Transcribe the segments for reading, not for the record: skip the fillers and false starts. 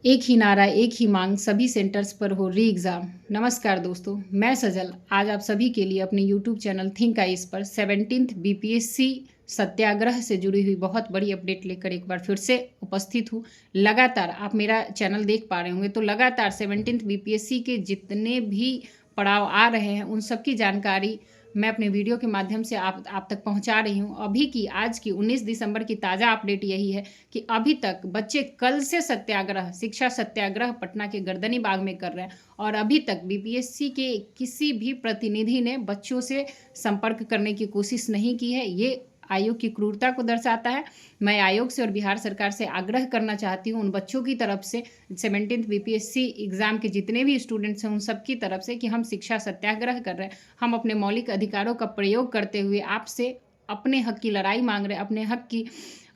एक ही नारा एक ही मांग सभी सेंटर्स पर हो री एग्ज़ाम। नमस्कार दोस्तों, मैं सजल आज आप सभी के लिए अपने यूट्यूब चैनल थिंक आइस पर 17th बीपीएससी सत्याग्रह से जुड़ी हुई बहुत बड़ी अपडेट लेकर एक बार फिर से उपस्थित हूँ। लगातार आप मेरा चैनल देख पा रहे होंगे तो लगातार 17th बीपीएससी के जितने भी पड़ाव आ रहे हैं उन सब की जानकारी मैं अपने वीडियो के माध्यम से आप तक पहुंचा रही हूं। अभी की आज की 19 दिसंबर की ताज़ा अपडेट यही है कि अभी तक बच्चे कल से सत्याग्रह शिक्षा सत्याग्रह पटना के गर्दनी बाग में कर रहे हैं और अभी तक बीपीएससी के किसी भी प्रतिनिधि ने बच्चों से संपर्क करने की कोशिश नहीं की है। ये आयोग की क्रूरता को दर्शाता है। मैं आयोग से और बिहार सरकार से आग्रह करना चाहती हूँ उन बच्चों की तरफ से 17th बीपीएससी एग्ज़ाम के जितने भी स्टूडेंट्स हैं उन सब की तरफ से कि हम शिक्षा सत्याग्रह कर रहे हैं। हम अपने मौलिक अधिकारों का प्रयोग करते हुए आपसे अपने हक की लड़ाई मांग रहे हैं, अपने हक की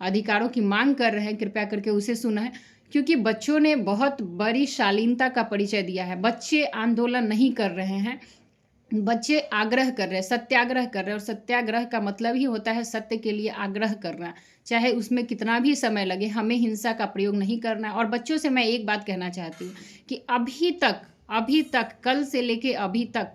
अधिकारों की मांग कर रहे हैं। कृपया करके उसे सुना क्योंकि बच्चों ने बहुत बड़ी शालीनता का परिचय दिया है। बच्चे आंदोलन नहीं कर रहे हैं, बच्चे आग्रह कर रहे हैं, सत्याग्रह कर रहे हैं और सत्याग्रह का मतलब ही होता है सत्य के लिए आग्रह करना। चाहे उसमें कितना भी समय लगे, हमें हिंसा का प्रयोग नहीं करना है। और बच्चों से मैं एक बात कहना चाहती हूँ कि अभी तक कल से लेके अभी तक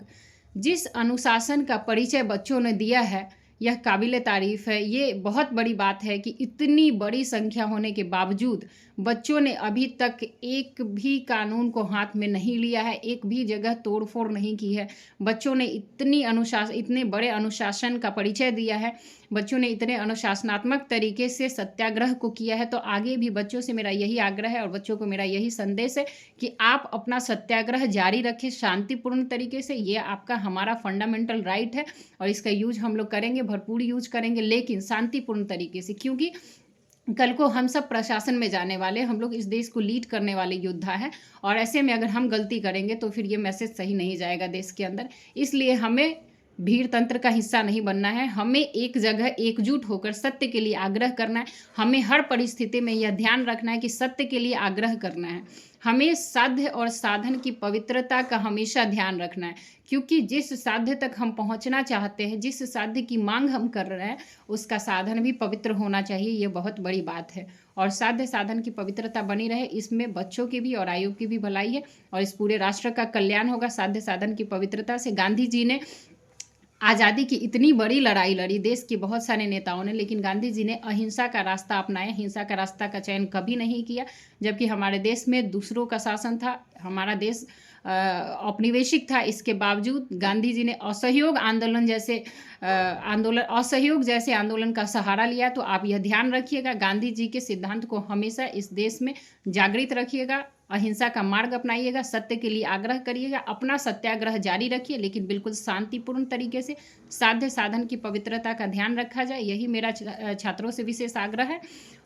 जिस अनुशासन का परिचय बच्चों ने दिया है यह काबिल तारीफ़ है। ये बहुत बड़ी बात है कि इतनी बड़ी संख्या होने के बावजूद बच्चों ने अभी तक एक भी कानून को हाथ में नहीं लिया है, एक भी जगह तोड़-फोड़ नहीं की है। बच्चों ने इतने बड़े अनुशासन का परिचय दिया है, बच्चों ने इतने अनुशासनात्मक तरीके से सत्याग्रह को किया है। तो आगे भी बच्चों से मेरा यही आग्रह है और बच्चों को मेरा यही संदेश है कि आप अपना सत्याग्रह जारी रखें शांतिपूर्ण तरीके से। ये आपका हमारा फंडामेंटल राइट है और इसका यूज़ हम लोग करेंगे, भरपूर यूज़ करेंगे, लेकिन शांतिपूर्ण तरीके से। क्योंकि कल को हम सब प्रशासन में जाने वाले, हम लोग इस देश को लीड करने वाले योद्धा हैं और ऐसे में अगर हम गलती करेंगे तो फिर ये मैसेज सही नहीं जाएगा देश के अंदर। इसलिए हमें भीड़ तंत्र का हिस्सा नहीं बनना है, हमें एक जगह एकजुट होकर सत्य के लिए आग्रह करना है। हमें हर परिस्थिति में यह ध्यान रखना है कि सत्य के लिए आग्रह करना है। हमें साध्य और साधन की पवित्रता का हमेशा ध्यान रखना है, क्योंकि जिस साध्य तक हम पहुंचना चाहते हैं, जिस साध्य की मांग हम कर रहे हैं, उसका साधन भी पवित्र होना चाहिए। ये बहुत बड़ी बात है और साध्य साधन की पवित्रता बनी रहे, इसमें बच्चों की भी और आयोग की भी भलाई है और इस पूरे राष्ट्र का कल्याण होगा साध्य साधन की पवित्रता से। गांधी जी ने आज़ादी की इतनी बड़ी लड़ाई लड़ी देश के बहुत सारे नेताओं ने, लेकिन गांधी जी ने अहिंसा का रास्ता अपनाया, हिंसा का रास्ता का चयन कभी नहीं किया। जबकि हमारे देश में दूसरों का शासन था, हमारा देश औपनिवेशिक था, इसके बावजूद गांधी जी ने असहयोग जैसे आंदोलन का सहारा लिया। तो आप यह ध्यान रखिएगा, गांधी जी के सिद्धांत को हमेशा इस देश में जागृत रखिएगा, अहिंसा का मार्ग अपनाइएगा, सत्य के लिए आग्रह करिएगा, अपना सत्याग्रह जारी रखिए, लेकिन बिल्कुल शांतिपूर्ण तरीके से। साध्य साधन की पवित्रता का ध्यान रखा जाए, यही मेरा छात्रों से विशेष आग्रह है।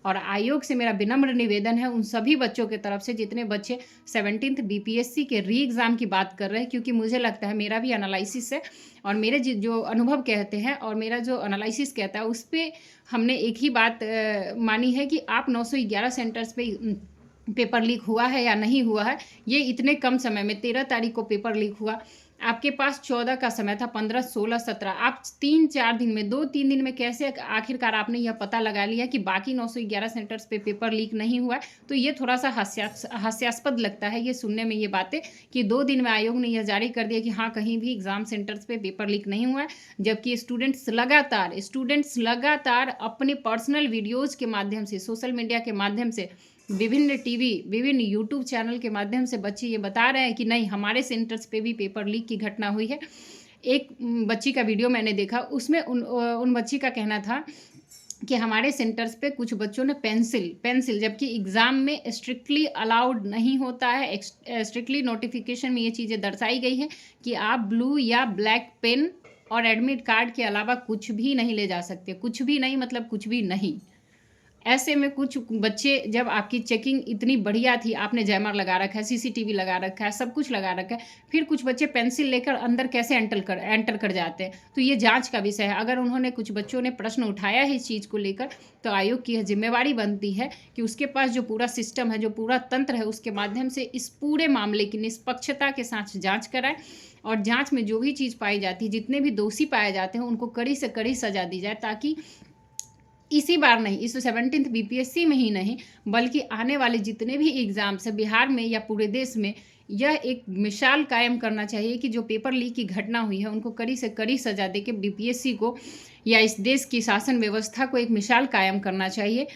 और आयोग से मेरा विनम्र निवेदन है उन सभी बच्चों की तरफ से जितने बच्चे 17th बीपीएससी के री एग्ज़ाम की बात कर रहे हैं, क्योंकि मुझे लगता है, मेरा भी एनालिसिस है और मेरे जो अनुभव कहते हैं और मेरा जो एनालिसिस कहता है उस पर हमने एक ही बात मानी है कि आप 911 सेंटर्स पे पेपर लीक हुआ है या नहीं हुआ है। ये इतने कम समय में 13 तारीख को पेपर लीक हुआ, आपके पास 14 का समय था, 15, 16, 17, आप 3-4 दिन में 2-3 दिन में कैसे आखिरकार आपने यह पता लगा लिया कि बाकी 911 सेंटर्स पे पेपर लीक नहीं हुआ है। तो ये थोड़ा सा हास्यास्पद लगता है ये सुनने में, ये बातें कि 2 दिन में आयोग ने यह जारी कर दिया कि हाँ, कहीं भी एग्जाम सेंटर्स पे पेपर लीक नहीं हुआ है। जबकि स्टूडेंट्स लगातार अपने पर्सनल वीडियोज़ के माध्यम से, सोशल मीडिया के माध्यम से, विभिन्न टीवी, विभिन्न यूट्यूब चैनल के माध्यम से बच्चे ये बता रहे हैं कि नहीं, हमारे सेंटर्स पे भी पेपर लीक की घटना हुई है। एक बच्ची का वीडियो मैंने देखा, उसमें उन बच्ची का कहना था कि हमारे सेंटर्स पे कुछ बच्चों ने पेंसिल, जबकि एग्ज़ाम में स्ट्रिक्टली अलाउड नहीं होता है। स्ट्रिक्टली नोटिफिकेशन में ये चीज़ें दर्शाई गई हैं कि आप ब्लू या ब्लैक पेन और एडमिट कार्ड के अलावा कुछ भी नहीं ले जा सकते। कुछ भी नहीं मतलब कुछ भी नहीं। ऐसे में कुछ बच्चे, जब आपकी चेकिंग इतनी बढ़िया थी, आपने जैमर लगा रखा है, सीसीटीवी लगा रखा है, सब कुछ लगा रखा है, फिर कुछ बच्चे पेंसिल लेकर अंदर कैसे एंटर कर जाते हैं? तो ये जांच का विषय है। अगर उन्होंने, कुछ बच्चों ने प्रश्न उठाया है इस चीज़ को लेकर, तो आयोग की यह जिम्मेवारी बनती है कि उसके पास जो पूरा सिस्टम है, जो पूरा तंत्र है, उसके माध्यम से इस पूरे मामले की निष्पक्षता के साथ जाँच कराए और जाँच में जो भी चीज़ पाई जाती है, जितने भी दोषी पाए जाते हैं, उनको कड़ी से कड़ी सजा दी जाए, ताकि इसी बार नहीं, इस 17th बीपीएससी में ही नहीं, बल्कि आने वाले जितने भी एग्ज़ाम्स हैं बिहार में या पूरे देश में, यह एक मिसाल कायम करना चाहिए कि जो पेपर लीक की घटना हुई है उनको कड़ी से कड़ी सज़ा देके बीपीएससी को या इस देश की शासन व्यवस्था को एक मिसाल कायम करना चाहिए,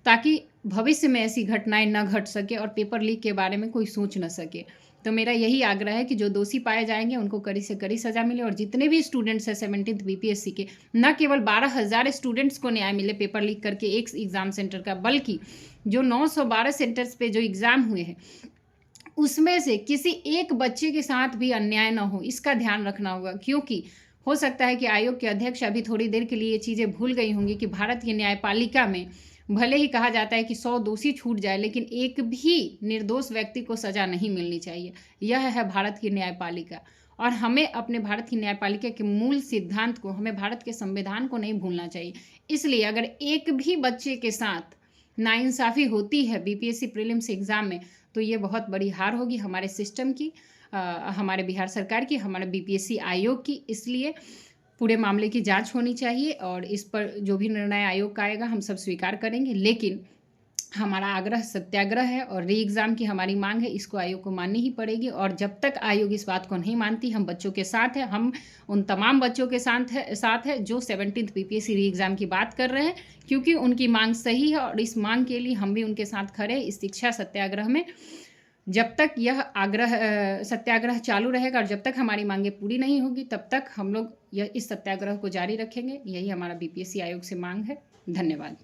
ताकि भविष्य में ऐसी घटनाएं न घट सके और पेपर लीक के बारे में कोई सोच न सके। तो मेरा यही आग्रह है कि जो दोषी पाए जाएंगे उनको कड़ी से कड़ी सज़ा मिले, और जितने भी स्टूडेंट्स हैं 17th बीपीएससी के, न केवल 12,000 स्टूडेंट्स को न्याय मिले पेपर लीक करके एक एग्ज़ाम सेंटर का, बल्कि जो 912 सेंटर्स पे जो एग्ज़ाम हुए हैं उसमें से किसी एक बच्चे के साथ भी अन्याय न हो, इसका ध्यान रखना होगा। क्योंकि हो सकता है कि आयोग के अध्यक्ष अभी थोड़ी देर के लिए ये चीज़ें भूल गई होंगी कि भारत की न्यायपालिका में भले ही कहा जाता है कि 100 दोषी छूट जाए, लेकिन एक भी निर्दोष व्यक्ति को सज़ा नहीं मिलनी चाहिए। यह है भारत की न्यायपालिका, और हमें अपने भारत की न्यायपालिका के मूल सिद्धांत को, हमें भारत के संविधान को नहीं भूलना चाहिए। इसलिए अगर एक भी बच्चे के साथ नाइंसाफ़ी होती है बीपीएससी प्रीलिम्स एग्ज़ाम में, तो ये बहुत बड़ी हार होगी हमारे सिस्टम की, हमारे बिहार सरकार की, हमारे बीपीएससी आयोग की। इसलिए पूरे मामले की जांच होनी चाहिए, और इस पर जो भी निर्णय आयोग का आएगा हम सब स्वीकार करेंगे। लेकिन हमारा आग्रह सत्याग्रह है और री एग्ज़ाम की हमारी मांग है, इसको आयोग को माननी ही पड़ेगी। और जब तक आयोग इस बात को नहीं मानती, हम बच्चों के साथ हैं, हम उन तमाम बच्चों के साथ है जो 17th बीपीएससी री एग्ज़ाम की बात कर रहे हैं, क्योंकि उनकी मांग सही है और इस मांग के लिए हम भी उनके साथ खड़े हैं इस शिक्षा सत्याग्रह में। जब तक यह सत्याग्रह चालू रहेगा और जब तक हमारी मांगें पूरी नहीं होगी, तब तक हम लोग इस सत्याग्रह को जारी रखेंगे। यही हमारा बीपीएससी आयोग से मांग है। धन्यवाद।